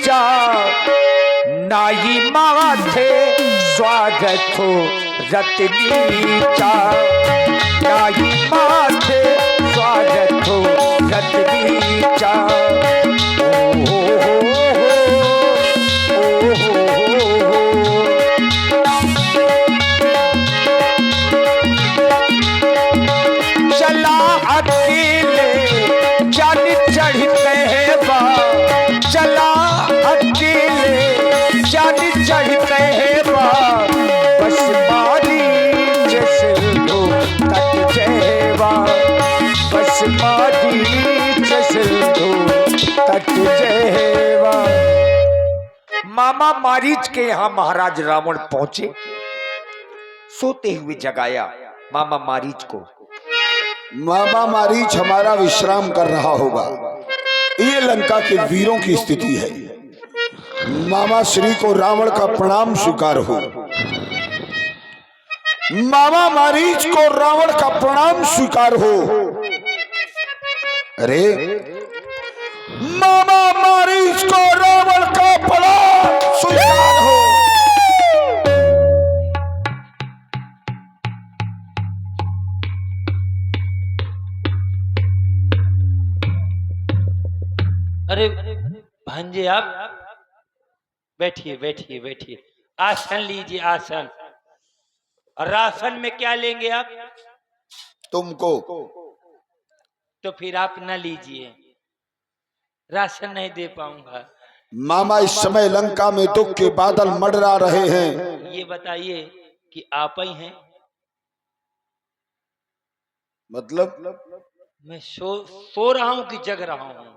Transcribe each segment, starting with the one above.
नीचा, नाई माथे स्वागत हो रत नीचा, नाई माथे स्वागत हो रत नीचा। चला अकेले जान चढ़ते हैं बा, चला अकेले जान चढ़ते हैं बा, बस मारी जैसे दो तट जेवा, बस मारी जैसे दो तट जेवा। मामा मारीच के यहाँ महाराज रावण पहुंचे, सोते हुए जगाया मामा मारीच को। मामा मारीच हमारा विश्राम कर रहा होगा, ये लंका के वीरों की स्थिति है। मामा श्री को रावण का प्रणाम स्वीकार हो। मामा मारीच को रावण का प्रणाम स्वीकार हो। अरे मामा मारीच को रावण का प्रणाम स्वीकार हो। अरे भांजे आप बैठिए बैठिए बैठिए, आसन लीजिए आसन। और राशन में क्या लेंगे आप? तुमको तो फिर आप न लीजिए, राशन नहीं दे पाऊंगा। मामा इस समय लंका में दुख के बादल मंडरा रहे हैं। ये बताइए कि आप ही हैं? मतलब मैं सो रहा हूं कि जग रहा हूं,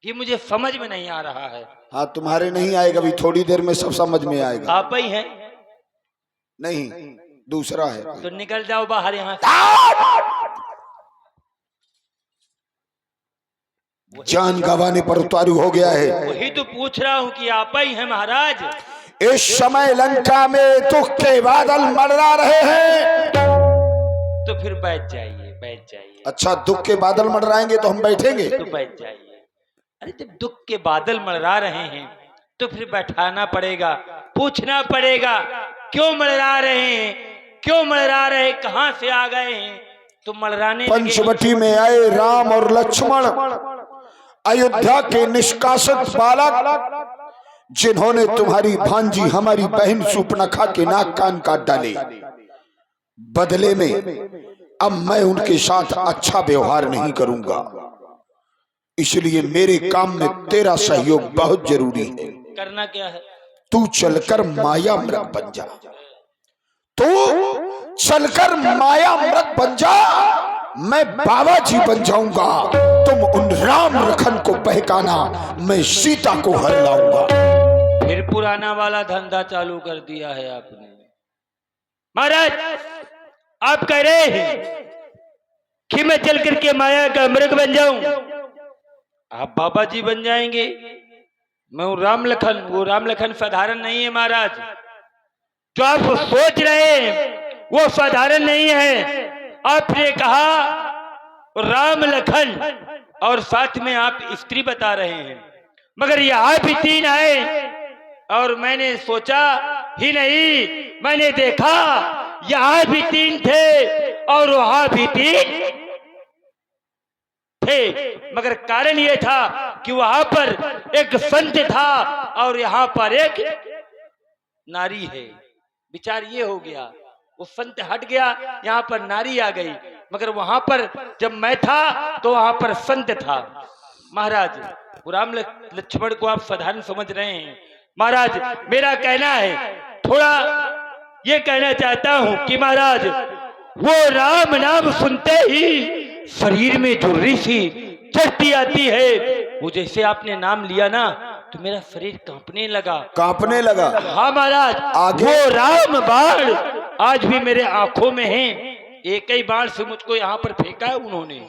कि मुझे समझ में नहीं आ रहा है। हाँ, तुम्हारे नहीं आएगा, अभी थोड़ी देर में सब समझ में आएगा। आप ही हैं? नहीं, दूसरा है। तो निकल जाओ बाहर यहाँ से। जान गंवाने पर उतारू हो गया है। वही तो पूछ रहा हूँ कि आप ही हैं महाराज? इस समय लंका में दुख के बादल मंडरा रहे हैं। तो फिर बैठ जाइए बैठ जाइए। अच्छा, दुख के बादल मंडराएंगे तो हम बैठेंगे? तो बैठ जाइए। अरे जब दुख के बादल मंडरा रहे हैं तो फिर बैठाना पड़ेगा, पूछना पड़ेगा क्यों मंडरा रहे हैं, क्यों मंडरा रहे, कहाँ से आ गए हैं? तो मंडराने पंचवटी में आए राम और लक्ष्मण, अयोध्या के निष्कासित बालक, जिन्होंने तुम्हारी भांजी हमारी बहन सुपनखा के नाक कान काट डाले। बदले में अब मैं उनके साथ अच्छा व्यवहार नहीं करूंगा, इसलिए मेरे काम में तेरा सहयोग बहुत जरूरी है। करना क्या है? तू चलकर माया मृग बन जा, तू चलकर माया मृग बन जा, मैं बाबा जी बन जाऊंगा। तुम उन राम लखन को बहकाना, मैं सीता को हर लाऊंगा। फिर पुराना वाला धंधा चालू कर दिया है आपने। महाराज आप कह रहे हैं कि मैं चल करके माया का मृग बन जाऊं, आप बाबा जी बन जाएंगे, मैं हूं राम लखन। वो राम लखन साधारण नहीं है महाराज, जो आप सोच रहे हैं वो साधारण नहीं है। आपने कहा राम लखन और साथ में आप स्त्री बता रहे हैं, मगर ये आप ही तीन आए और मैंने सोचा ही नहीं, मैंने देखा यहाँ भी तीन थे और वहां भी तीन थे, मगर कारण यह था कि वहां पर एक संत था और यहाँ पर एक नारी है। विचार ये हो गया, वो संत हट गया, यहाँ पर नारी आ गई, मगर वहां पर जब मैं था तो वहां पर संत था। महाराज राम लक्ष्मण को आप साधारण समझ रहे हैं। महाराज मेरा कहना है, थोड़ा ये कहना चाहता हूं कि महाराज वो राम नाम सुनते ही शरीर में झुर्री सी चढ़ती आती है। वो जैसे आपने नाम लिया ना तो मेरा शरीर कांपने लगा। कांपने लगा? हाँ महाराज, वो राम बाण आज भी मेरे आंखों में है। एक ही बाण से मुझको यहाँ पर फेंका है उन्होंने।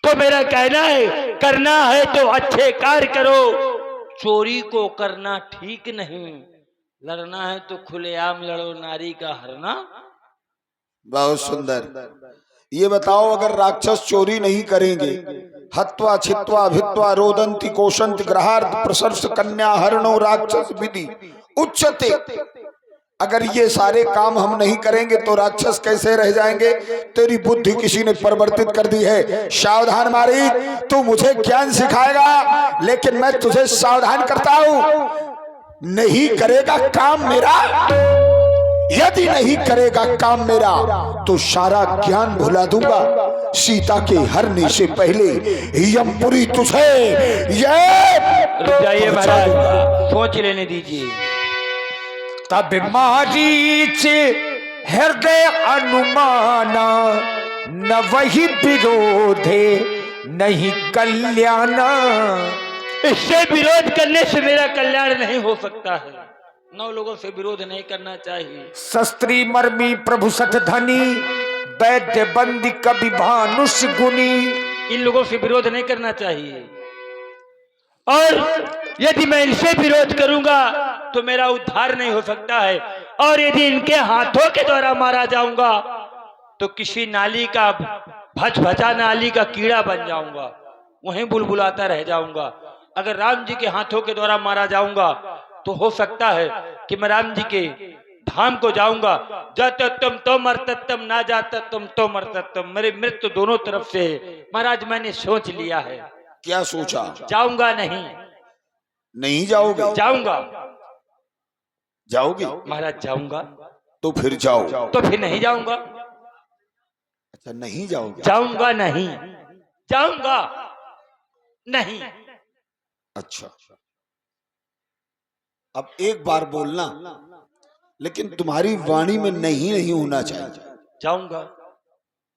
तो मेरा कहना है, करना है तो अच्छे कार्य करो, चोरी को करना ठीक नहीं। लड़ना है तो खुलेआम लड़ो, नारी का हरना। बहुत सुंदर। ये बताओ, अगर राक्षस चोरी नहीं करेंगे, हत्वा छित्वा भित्वा रोदंती कोशंत ग्रहार्थ प्रसर्ष कन्या हरणो राक्षस विधि उच्चते, अगर ये सारे काम हम नहीं करेंगे तो राक्षस कैसे रह जाएंगे? तेरी बुद्धि किसी ने परिवर्तित कर दी है। सावधान मारी, तू मुझे ज्ञान सिखाएगा लेकिन मैं तुझे सावधान करता हूं, नहीं करेगा काम मेरा, यदि नहीं करेगा काम मेरा तो सारा ज्ञान भुला दूंगा। सीता के हरने से पहले यमपुरी तुझे रुक जाइए महाराज, सोच लेने दीजिए। तब मारीच हृदय अनुमाना, न वही विरोधे नहीं कल्याणा। इससे विरोध करने से मेरा कल्याण नहीं हो सकता है। 9 लोगों से विरोध नहीं करना चाहिए। शस्त्री मर्मी प्रभु सठ धनी, वैद्य बंदी कवि भानुष गुनी। इन लोगों से विरोध नहीं करना चाहिए, और यदि मैं इनसे विरोध करूंगा तो मेरा उद्धार नहीं हो सकता है, और यदि इनके हाथों के द्वारा मारा जाऊंगा तो किसी नाली का भचभचा नाली का कीड़ा बन जाऊंगा, वहीं बुलबुलाता रह जाऊंगा। अगर राम जी के हाथों के द्वारा मारा जाऊंगा तो हो सकता है कि मैं राम जी के धाम को जाऊंगा। जातम तो मरतम, ना जातम तो मरतम, मेरे मृत्यु दोनों तरफ से है। महाराज मैंने सोच लिया है। क्या सोचा? जाऊंगा नहीं। नहीं जाओगे? जाऊंगा। जाओगे? महाराज जाऊंगा। तो फिर जाओ। तो फिर नहीं जाऊंगा। अच्छा, नहीं जाओगे? जाऊंगा नहीं, जाऊंगा नहीं। अच्छा, अब एक बार बोलना, लेकिन तुम्हारी वाणी में नहीं नहीं होना चाहिए। जाऊंगा।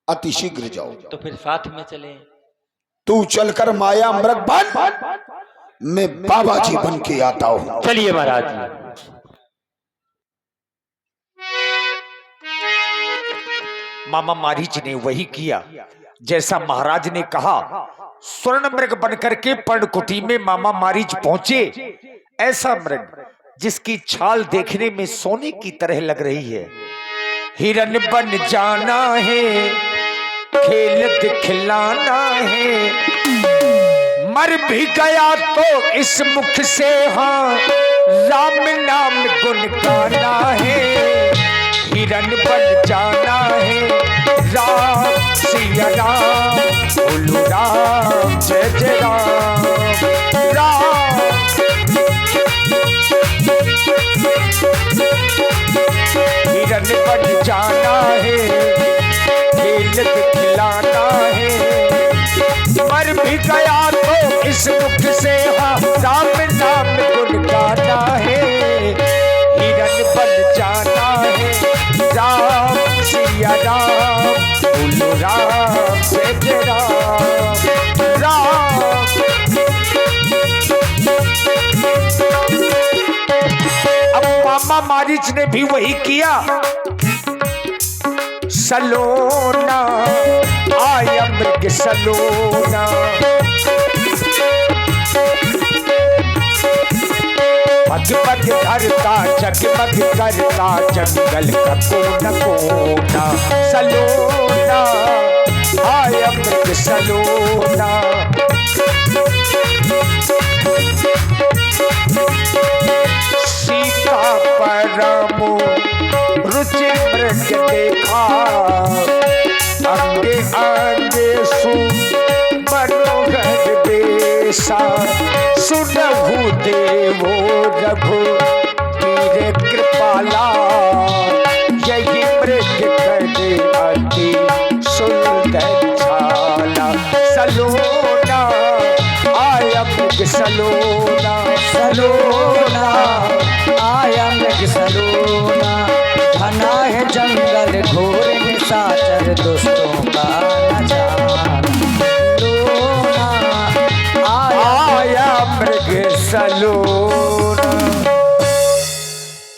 अतिशीघ्र जाओ। तो फिर साथ में चले। तू चलकर माया मृग बन, मैं बाबा जी बन के आता हूं। चलिए महाराज। मामा मारीच ने वही किया जैसा महाराज ने कहा। स्वर्ण मृग बनकर के पर्णकुटी में मामा मारीच पहुंचे। ऐसा मृग जिसकी छाल देखने में सोने की तरह लग रही है। हिरन बन जाना है, खेल दिखलाना है, मर भी गया तो इस मुख से हाँ राम नाम गुण गाना है। हिरन बन जाना है, राम सिया राम, बोलो राम जय जय राम, राम। हिरन बन जाना है, खेल दिखलाना है, मर भी गया तो इस मुख से हाँ राम नाम गुण गाना है। हिरन बन जाना है, राम सिया राम, बोलो राम जय जय राम, राम। अब मामा मारीच ने भी वही किया। सलोना आया मृग सलोना, पग पग धरता जगमग करता जंगल का कोना कोना। सलोना आया मृग सलोना, सीता परमो रुचि मृग देखा, अंगे अंगे सु मनोहर बेसा। सुनहु देवो रघु वीर कृपाला, यही मृग करे अति सुंदर छाला। सलोना आया मृग सलोना, सलोना आया मृग सलोना। घना है जंगल घोर निशाचर दुष्टों का न जाना। आया मृग सलोना।